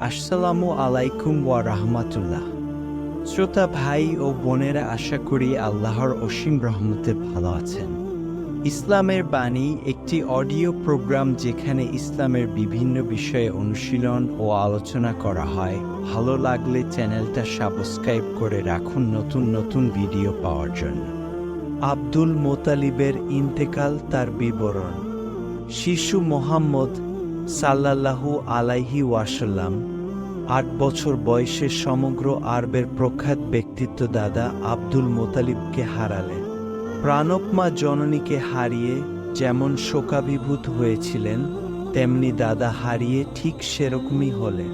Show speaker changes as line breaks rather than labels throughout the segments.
আসসালামু আলাইকুম ওয়া রাহমাতুল্লাহ। শ্রোতা ভাই ও বোনেরা, আশা করি আল্লাহর অসীম রহমতে ভালো আছেন। ইসলামের বাণী একটি অডিও প্রোগ্রাম যেখানে ইসলামের বিভিন্ন বিষয়ে অনুশীলন ও আলোচনা করা হয়। ভালো লাগলে চ্যানেলটা সাবস্ক্রাইব করে রাখুন নতুন নতুন ভিডিও পাওয়ার জন্য। আব্দুল মোতালিবের ইন্তেকাল, তার বিবরণ। শিশু মোহাম্মদ সাল্লাল্লাহু আলাইহি ওয়াসাল্লাম ৮ বছর বয়সে সমগ্র আরবের প্রখ্যাত ব্যক্তিত্ব দাদা আব্দুল মোতালিবকে হারালেন। প্রাণবমা জননীকে হারিয়ে যেমন শোকাভিভূত হয়েছিলেন, তেমনি দাদা হারিয়ে ঠিক সেরকমই হলেন।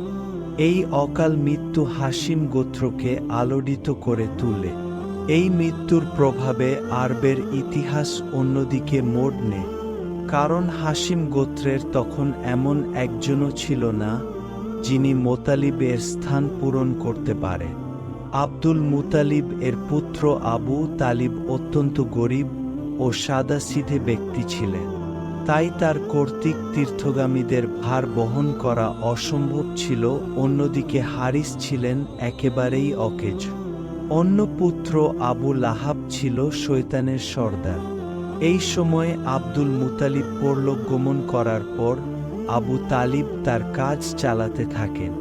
এই অকাল মৃত্যু হাশিম গোত্রকে আলোড়িত করে তুলে। এই মৃত্যুর প্রভাবে আরবের ইতিহাস অন্যদিকে মোড় নেয়। কারণ হাশিম গোত্রের তখন এমন একজনও ছিল না যিনি মোতালিবের স্থান পূরণ করতে পারে। আব্দুল মুতালিব এর পুত্র আবু তালিব অত্যন্ত গরিব ও সাদাসিধে ব্যক্তি ছিলেন। তাই তার কর্তৃক তীর্থগামীদের ভার বহন করা অসম্ভব ছিল। অন্যদিকে হারিস ছিলেন একেবারেই অকেজ। অন্য পুত্র আবু লাহাব ছিল শয়তানের সর্দার। এই সময়ে আব্দুল মুতালিব পরলোক গমন করার পর আবু তালিব তার কাজ চালাতে থাকেন।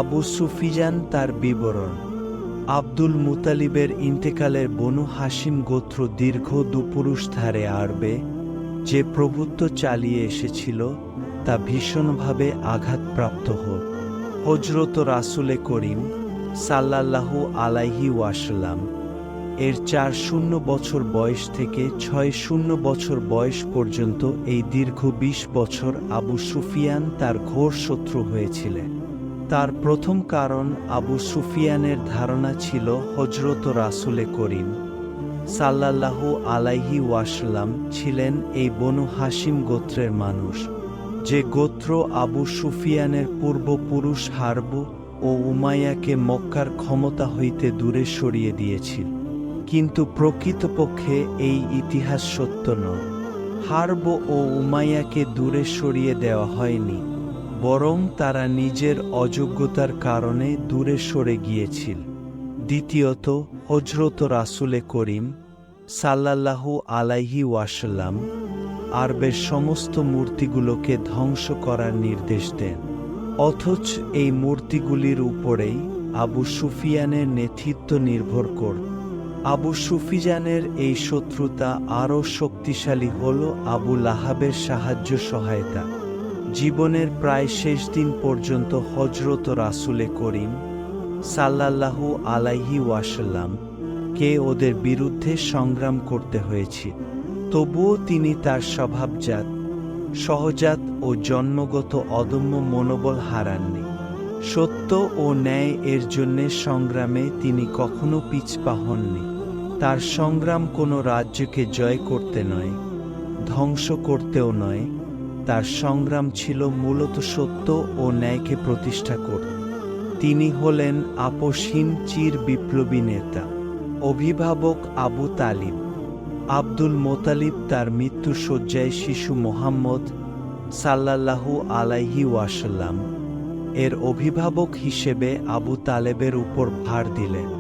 আবু সুফিয়ান, তার বিবরণ। আব্দুল মুতালিবের ইন্তেকালের বনু হাশিম গোত্র দীর্ঘ দুপুরুষধারে আরবে যে প্রভুত্ব চালিয়ে এসেছিল তা ভীষণভাবে আঘাতপ্রাপ্ত হল। হযরত রাসূলে করিম সাল্লাল্লাহু আলাইহি ওয়াসাল্লাম এর ৪০ বছর বয়স থেকে ৬০ বছর বয়স পর্যন্ত এই দীর্ঘ ২০ বছর আবু সুফিয়ান তার ঘোর শত্রু হয়েছিলেন। তার প্রথম কারণ, আবু সুফিয়ানের ধারণা ছিল হযরত রাসূলে করিম সাল্লাল্লাহু আলাইহি ওয়াসাল্লাম ছিলেন এই বনু হাশিম গোত্রের মানুষ, যে গোত্র আবু সুফিয়ানের পূর্বপুরুষ হারব ও উমাইয়াকে মক্কার ক্ষমতা হইতে দূরে সরিয়ে দিয়েছিল। কিন্তু প্রকৃতপক্ষে এই ইতিহাস সত্য নয়। হারব ও উমাইয়াকে দূরে সরিয়ে দেওয়া হয়নি, বরং তারা নিজের অযোগ্যতার কারণে দূরে সরে গিয়েছিল। দ্বিতীয়ত, হযরত রাসূলে করিম সাল্লাল্লাহু আলাইহি ওয়াসাল্লাম আরবের সমস্ত মূর্তিগুলোকে ধ্বংস করার নির্দেশ দেন। অথচ এই মূর্তিগুলির উপরেই আবু সুফিয়ানের নেতৃত্ব নির্ভর করত। আবু সুফিয়ানের এই শত্রুতা আরও শক্তিশালী হল আবু লাহাবের সাহায্য সহায়তা। জীবনের প্রায় শেষ দিন পর্যন্ত হযরত রাসূলে করিম সাল্লাল্লাহু আলাইহি ওয়াসাল্লাম কে ওদের বিরুদ্ধে সংগ্রাম করতে হয়েছে। তবুও তিনি তার স্বভাবজাত, সহজাত ও জন্মগত অদম্য মনোবল হারাননি। সত্য ও ন্যায় এর জন্যে সংগ্রামে তিনি কখনো পিছপা হননি। তার সংগ্রাম কোনো রাজ্যকে জয় করতে নয়, ধ্বংস করতেও নয়। তার সংগ্রাম ছিল মূলত সত্য ও ন্যায়কে প্রতিষ্ঠা করতে। তিনি হলেন আপোষহীন চির বিপ্লবী নেতা। অভিভাবক আবু তালিব। আব্দুল মোতালিব তার মৃত্যুশয্যায় শিশু মোহাম্মদ সাল্লাল্লাহু আলাইহি ওয়াসাল্লাম এর অভিভাবক হিসেবে আবু তালেবের উপর ভার দিলেন।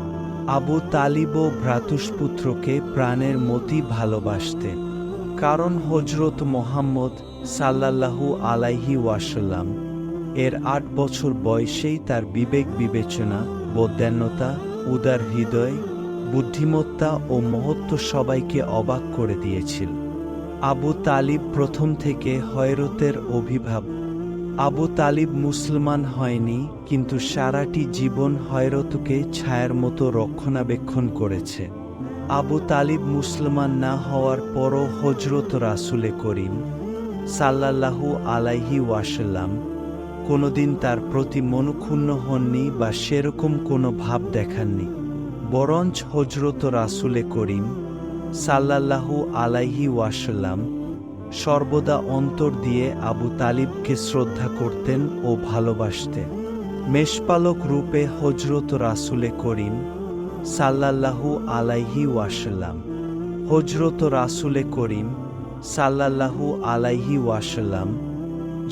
আবু তালিবও ভ্রাতুষ্পুত্রকে প্রাণের মতোই ভালোবাসতেন। কারণ হযরত মুহাম্মদ সাল্লাল্লাহু আলাইহি ওয়াসাল্লাম এর ৮ বছর বয়সেই তার বিবেক বিবেচনা, বদান্যতা, উদার হৃদয়, বুদ্ধিমত্তা ও মহত্ব সবাইকে অবাক করে দিয়েছিল। আবু তালিব প্রথম থেকে হযরতের অভিভাবক। আবু তালিব মুসলমান হয়নি, কিন্তু সারাটি জীবন হযরতকে ছায়ার মতো রক্ষণাবেক্ষণ করেছে। আবু তালিব মুসলমান না হওয়ার পরও হযরত রাসূলে করিম সাল্লাল্লাহু আলাইহি ওয়াসাল্লাম কোনোদিন তার প্রতি মনক্ষুণ্ণ হননি বা সেরকম কোনো ভাব দেখাননি। বরঞ্চ হযরত রাসূলে করিম সাল্লাল্লাহু আলাইহি ওয়াসাল্লাম সর্বদা অন্তর দিয়ে আবু তালিবকে শ্রদ্ধা করতেন ও ভালোবাসতেন। মেষপালক রূপে হযরত রাসূলে করিম সাল্লাল্লাহু আলাইহি ওয়াসাল্লাম। হযরত রাসূলে করিম সাল্লাল্লাহু আলাইহি ওয়াসাল্লাম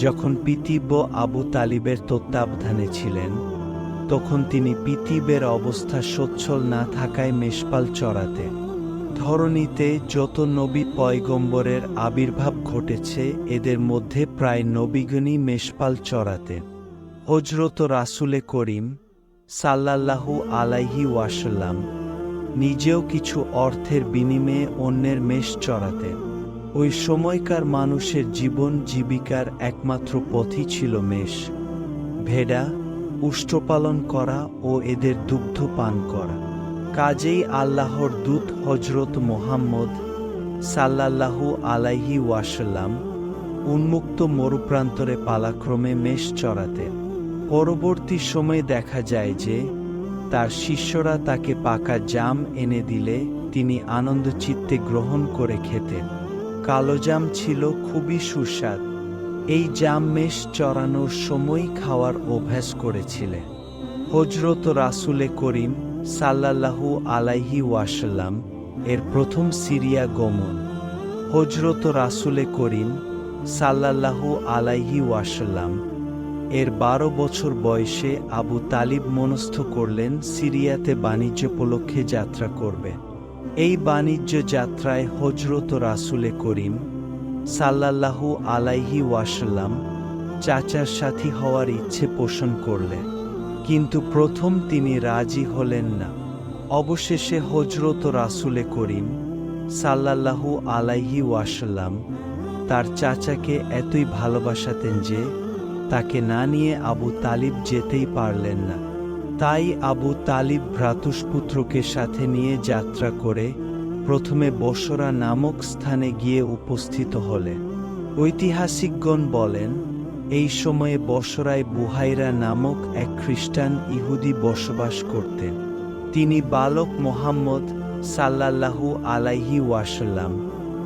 যখন পিতৃব্য আবু তালিবের তত্ত্বাবধানে ছিলেন, তখন তিনি পিতৃব্যের অবস্থা সচ্ছল না থাকায় মেষপাল চড়াতে। ধরণীতে যত নবী পয়গম্বরের আবির্ভাব ঘটেছে, এদের মধ্যে প্রায় নবীগণই মেষপাল চড়াতে। হযরত রাসূলে করিম সাল্লাল্লাহু আলাইহি ওয়াসাল্লাম নিজেও কিছু অর্থের বিনিময়ে অন্যের মেষ চড়াতেন। ওই সময়কার মানুষের জীবন জীবিকার একমাত্র পথই ছিল মেষ, ভেড়া উষ্টপালন করা ও এদের দুগ্ধ পান করা। কাজেই আল্লাহর দূত হযরত মুহাম্মদ সাল্লাল্লাহু আলাইহি ওয়াসাল্লাম উন্মুক্ত মরুপ্রান্তরে পালাক্রমে মেষ চড়াতেন। পরবর্তী সময়ে দেখা যায় যে তার শিষ্যরা তাকে পাকা জাম এনে দিলে তিনি আনন্দচিত্তে গ্রহণ করে খেতেন। কালো জাম ছিল খুবই সুস্বাদ। এই জাম মেষ চড়ানোর সময় খাওয়ার অভ্যাস করেছিলেন। হযরত রাসূলে করিম সাল্লাল্লাহু আলাইহি ওয়াসাল্লাম এর প্রথম সিরিয়া গমন। হযরত রাসূলে করিম সাল্লাল্লাহু আলাইহি ওয়াসাল্লাম এর 12 বছর বয়সে আবু তালিব মনস্থ করলেন সিরিয়াতে বাণিজ্যোপলক্ষে যাত্রা করবে। এই বাণিজ্য যাত্রায় হযরত রাসূলে করিম সাল্লাল্লাহু আলাইহি ওয়াসাল্লাম চাচার সাথী হওয়ার ইচ্ছে পোষণ করলেন, কিন্তু প্রথম তিনি রাজি হলেন না। অবশেষে হযরত রাসূলে করিম সাল্লাল্লাহু আলাইহি ওয়াসাল্লাম তার চাচাকে এতই ভালোবাসাতেন যে তাকে না নিয়ে আবু তালিব যেতেই পারলেন না। তাই আবু তালিব ভ্রাতুষ্পুত্রকে সাথে নিয়ে যাত্রা করে প্রথমে বসরা নামক স্থানে গিয়ে উপস্থিত হলেন। ঐতিহাসিকগণ বলেন, এই সময়ে বসরায় বুহাইরা নামক এক খ্রিস্টান ইহুদি বসবাস করতেন। তিনি বালক মুহাম্মদ সাল্লাল্লাহু আলাইহি ওয়াসাল্লাম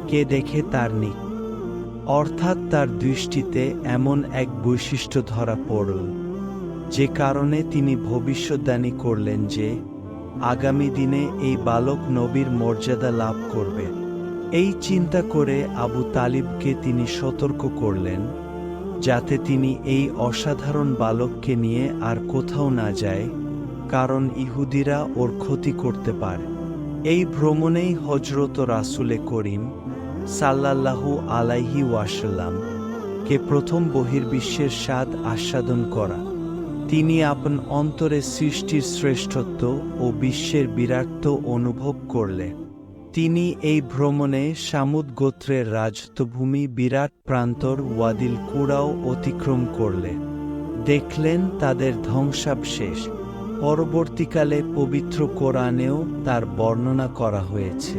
কে দেখে তার অর্থাৎ তার দৃষ্টিতে এমন এক বৈশিষ্ট্য ধরা পড়ল, যে কারণে তিনি ভবিষ্যদ্বাণী করলেন যে আগামী দিনে এই বালক নবীর মর্যাদা লাভ করবে। এই চিন্তা করে আবু তালিবকে তিনি সতর্ক করলেন যাতে তিনি এই অসাধারণ বালককে নিয়ে আর কোথাও না যায়, কারণ ইহুদিরা ওর ক্ষতি করতে পারে। এই ভ্রমণেই হযরত রাসূলে করিম সাল্লাল্লাহু আলাইহি ওয়াসাল্লাম কে প্রথম বহির্বিশ্বের স্বাদ আস্বাদন করা। তিনি আপন অন্তরে সৃষ্টির শ্রেষ্ঠত্ব ও বিশ্বের বিরাটত্ব অনুভব করলেন। তিনি এই ভ্রমণে সামুদ গোত্রের রাজত্বভূমি বিরাট প্রান্তর ওয়াদিল কুরাও অতিক্রম করলেন। দেখলেন তাদের ধ্বংসাবশেষ। পরবর্তীকালে পবিত্র কোরআনেও তার বর্ণনা করা হয়েছে।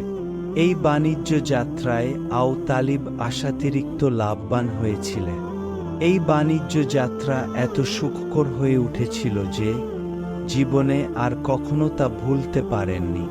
এই বাণিজ্য যাত্রায় আবু তালিব আশাতিরিক্ত লাভবান হয়েছিলেন। এই বাণিজ্য যাত্রা এত সুখকর হয়ে উঠেছিল যে জীবনে আর কখনো তা ভুলতে পারেননি।